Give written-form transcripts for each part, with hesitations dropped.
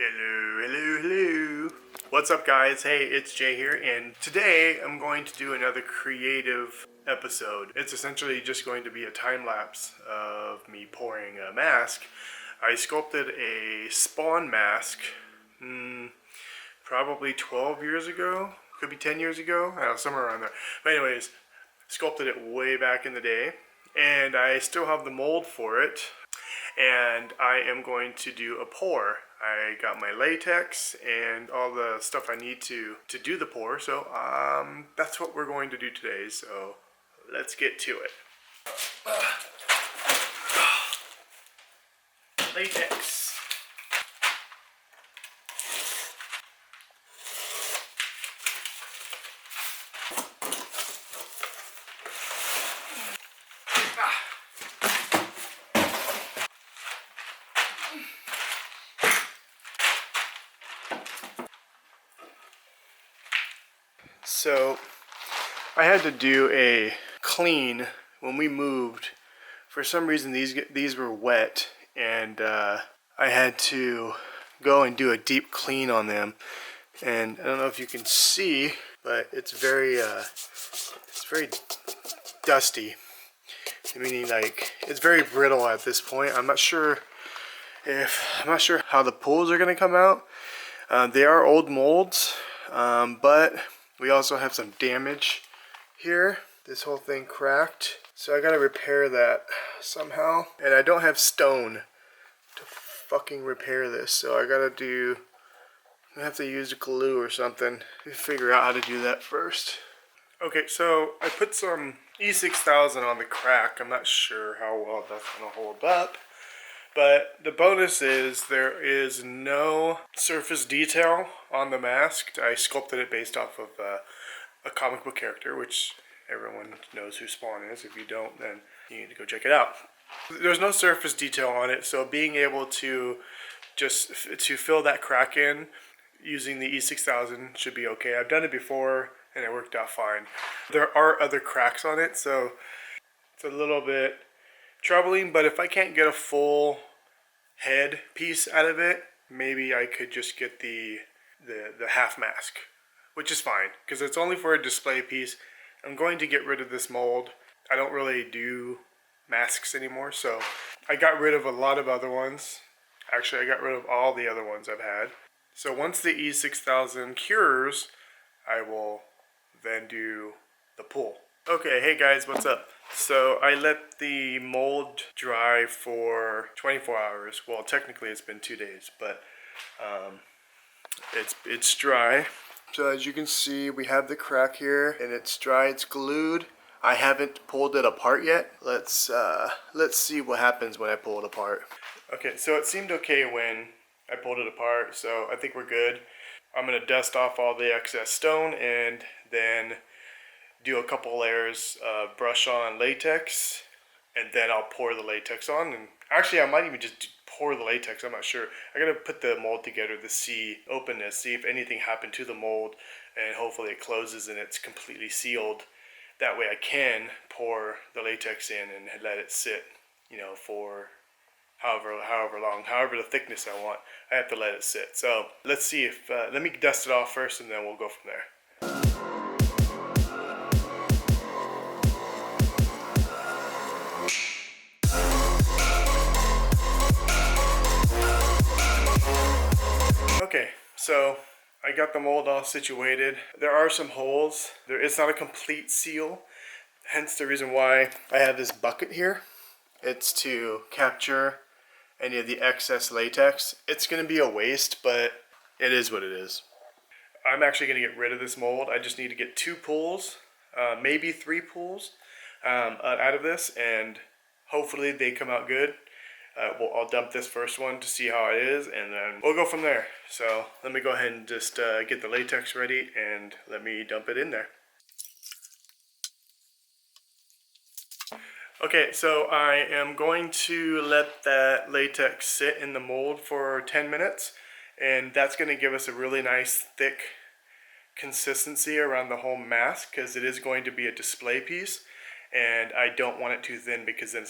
Hello. What's up, guys? Hey, it's Jay here, and today I'm going to do another creative episode. It's essentially just going to be a time lapse of me pouring a mask. I sculpted a Spawn mask probably 12 years ago, could be 10 years ago, I don't know, somewhere around there. But anyways, sculpted it way back in the day, and I still have the mold for it. And I am going to do a pour. I got my latex and all the stuff I need to do the pour. So that's what we're going to do today. So let's get to it. Latex. So I had to do a clean when we moved. For some reason these were wet, and I had to go and do a deep clean on them. And I don't know if you can see, but it's very dusty. Meaning, like, it's very brittle at this point. I'm not sure how the pools are gonna come out. They are old molds, but we also have some damage here. This whole thing cracked, so I gotta repair that somehow. And I don't have stone to fucking repair this, so I have to use glue or something to figure out how to do that first. Okay, so I put some E6000 on the crack. I'm not sure how well that's gonna hold up. But the bonus is there is no surface detail on the mask. I sculpted it based off of a comic book character, which everyone knows who Spawn is. If you don't, then you need to go check it out. There's no surface detail on it, so being able to fill that crack in using the E6000 should be okay. I've done it before and it worked out fine. There are other cracks on it, so it's a little bit troubling, but if I can't get a full head piece out of it, maybe I could just get the half mask, which is fine because it's only for a display piece. I'm going to get rid of this mold. I don't really do masks anymore, so I got rid of a lot of other ones. Actually, I got rid of all the other ones I've had. So once the E6000 cures, I will then do the pull. Okay, hey guys, what's up? So I let the mold dry for 24 hours. Well, technically it's been 2 days, but it's dry. So as you can see, we have the crack here, and it's dry. It's glued. I haven't pulled it apart yet. Let's see what happens when I pull it apart. Okay, so it seemed okay when I pulled it apart, so I think we're good. I'm gonna dust off all the excess stone and then do a couple layers of brush on latex, and then I'll pour the latex on. And actually I might even just pour the latex, I'm not sure. I gotta put the mold together to see openness, see if anything happened to the mold, and hopefully it closes and it's completely sealed. That way I can pour the latex in and let it sit, you know, for however long, however the thickness I want. I have to let it sit. So let's see if, let me dust it off first and then we'll go from there. Okay, so I got the mold all situated. There are some holes. It's not a complete seal, hence the reason why I have this bucket here. It's to capture any of the excess latex. It's going to be a waste, but it is what it is. I'm actually going to get rid of this mold. I just need to get 2 pulls, maybe 3 pulls out of this, and hopefully they come out good. I'll dump this first one to see how it is, and then we'll go from there. So let me go ahead and just get the latex ready, and let me dump it in there. Okay, so I am going to let that latex sit in the mold for 10 minutes, and that's going to give us a really nice thick consistency around the whole mask, because it is going to be a display piece. And I don't want it too thin because then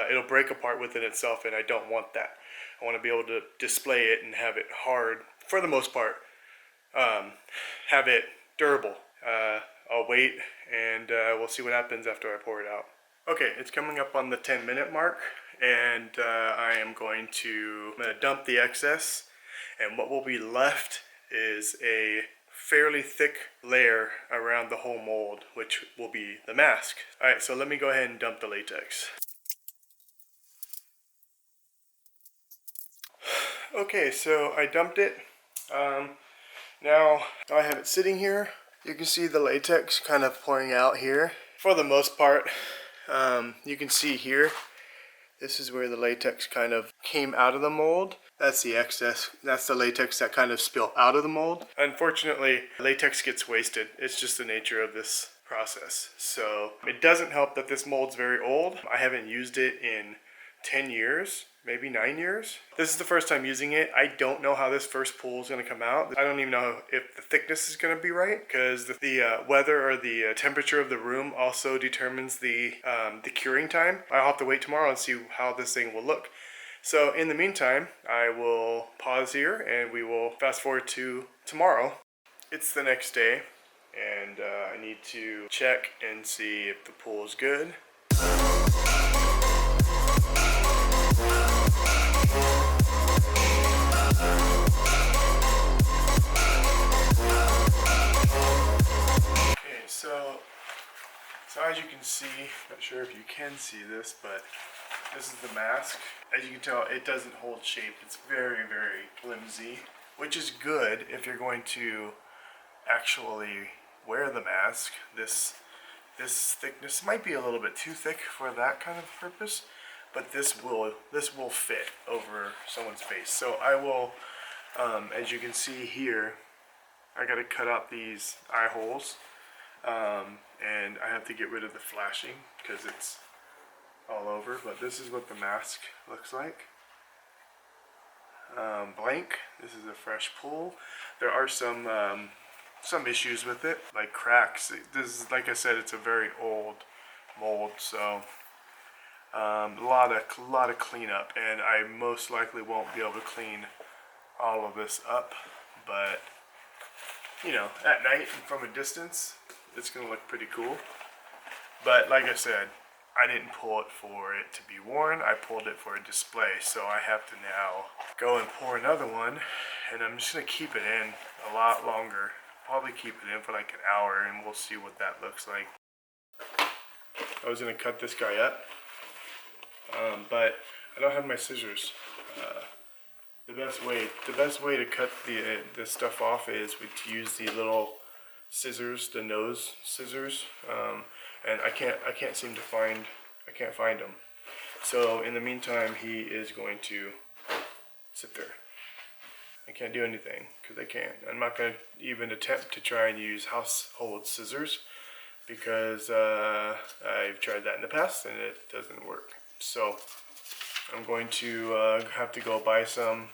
it'll break apart within itself, and I don't want that. I want to be able to display it and have it hard for the most part. Have it durable. I'll wait and we'll see what happens after I pour it out. Okay, it's coming up on the 10-minute mark, and I'm going to dump the excess, and what will be left is a fairly thick layer around the whole mold, which will be the mask. Alright, so let me go ahead and dump the latex. Okay, so I dumped it. Now I have it sitting here. You can see the latex kind of pouring out here. For the most part, you can see here, this is where the latex kind of came out of the mold. That's the excess. That's the latex that kind of spilled out of the mold. Unfortunately, latex gets wasted. It's just the nature of this process. So it doesn't help that this mold's very old. I haven't used it in 10 years, maybe 9 years. This is the first time using it. I don't know how this first pool is going to come out. I don't even know if the thickness is going to be right, because the weather or the temperature of the room also determines the curing time. I'll have to wait tomorrow and see how this thing will look. So in the meantime, I will pause here and we will fast forward to tomorrow. It's the next day, and I need to check and see if the pool is good. So as you can see, not sure if you can see this, but this is the mask. As you can tell, it doesn't hold shape. It's very, very flimsy, which is good if you're going to actually wear the mask. This thickness might be a little bit too thick for that kind of purpose, but this will fit over someone's face. So I will, as you can see here, I got to cut out these eye holes. And I have to get rid of the flashing because it's all over, but this is what the mask looks like. Blank. This is a fresh pool. There are some issues with it, like cracks. This is, like I said, it's a very old mold, so a lot of cleanup, and I most likely won't be able to clean all of this up, but you know, at night and from a distance, it's going to look pretty cool. But like I said, I didn't pull it for it to be worn. I pulled it for a display. So I have to now go and pour another one. And I'm just going to keep it in a lot longer. Probably keep it in for like an hour, and we'll see what that looks like. I was going to cut this guy up, but I don't have my scissors. The best way to cut the stuff off is to use the little scissors, the nose scissors, and I can't seem to find them. So in the meantime, he is going to sit there. I can't do anything because I can't. I'm not going to even attempt to try and use household scissors because I've tried that in the past and it doesn't work. So I'm going to have to go buy some,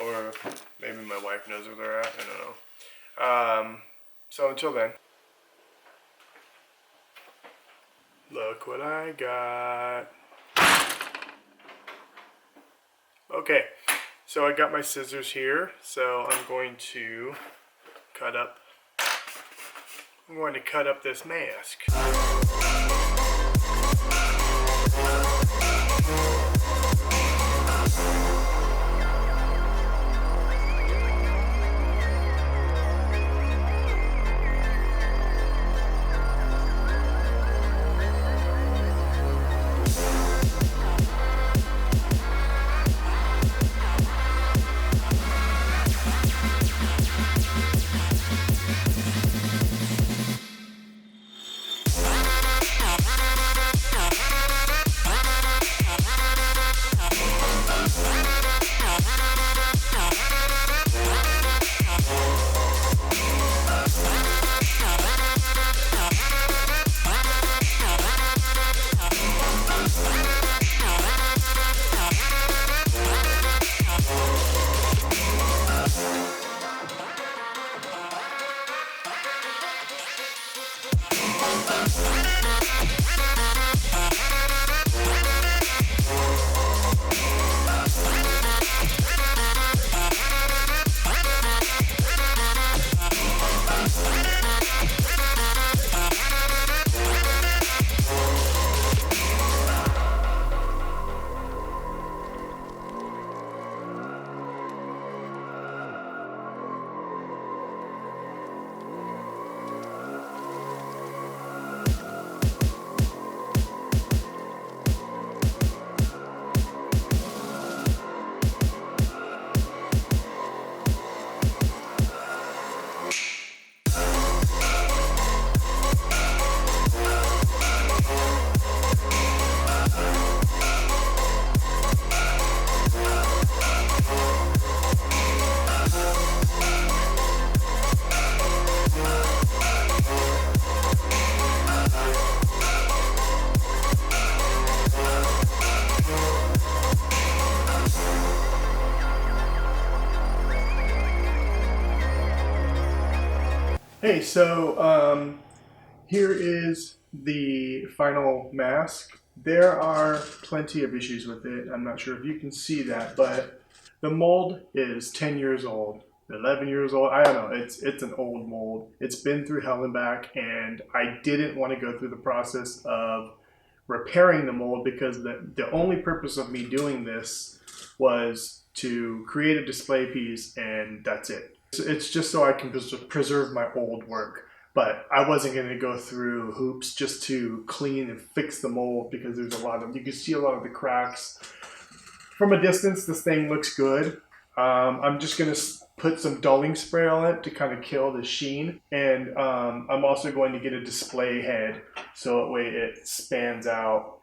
or maybe my wife knows where they're at. I don't know. So until then, look what I got. Okay, so I got my scissors here. So I'm going to cut up this mask. Hey, so here is the final mask. There are plenty of issues with it. I'm not sure if you can see that, but the mold is 10 years old, 11 years old. I don't know. It's an old mold. It's been through hell and back, and I didn't want to go through the process of repairing the mold because the only purpose of me doing this was to create a display piece, and that's it. It's just so I can preserve my old work. But I wasn't going to go through hoops just to clean and fix the mold because there's a lot of, you can see a lot of the cracks. From a distance, this thing looks good. I'm just going to put some dulling spray on it to kind of kill the sheen. And I'm also going to get a display head so that way it spans out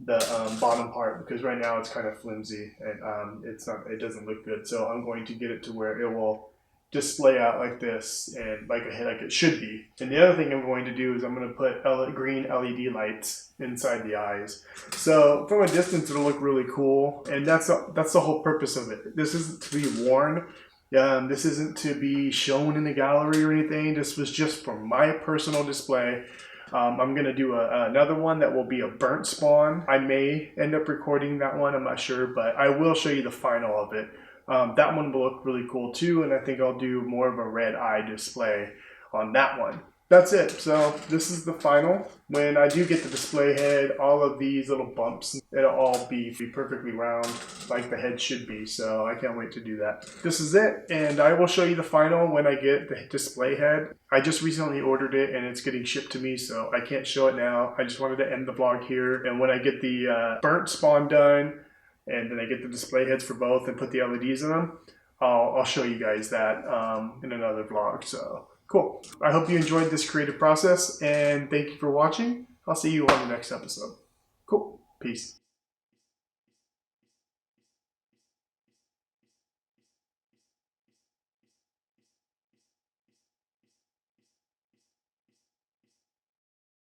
the bottom part, because right now it's kind of flimsy and it doesn't look good. So I'm going to get it to where it will display out like this and like it should be. And the other thing I'm going to do is I'm going to put green LED lights inside the eyes. So from a distance it'll look really cool, and that's the whole purpose of it. This isn't to be worn. This isn't to be shown in the gallery or anything. This was just for my personal display. I'm going to do another one that will be a burnt spawn. I may end up recording that one, I'm not sure, but I will show you the final of it. That one will look really cool too, and I think I'll do more of a red eye display on that one. That's it. So this is the final. When I do get the display head, all of these little bumps, it'll all be perfectly round like the head should be. So I can't wait to do that. This is it, and I will show you the final when I get the display head. I just recently ordered it and it's getting shipped to me, so I can't show it now. I just wanted to end the vlog here, and when I get the burnt spawn done, and then I get the display heads for both and put the LEDs in them, I'll show you guys that in another vlog. So cool. I hope you enjoyed this creative process, and thank you for watching. I'll see you on the next episode. Cool. Peace.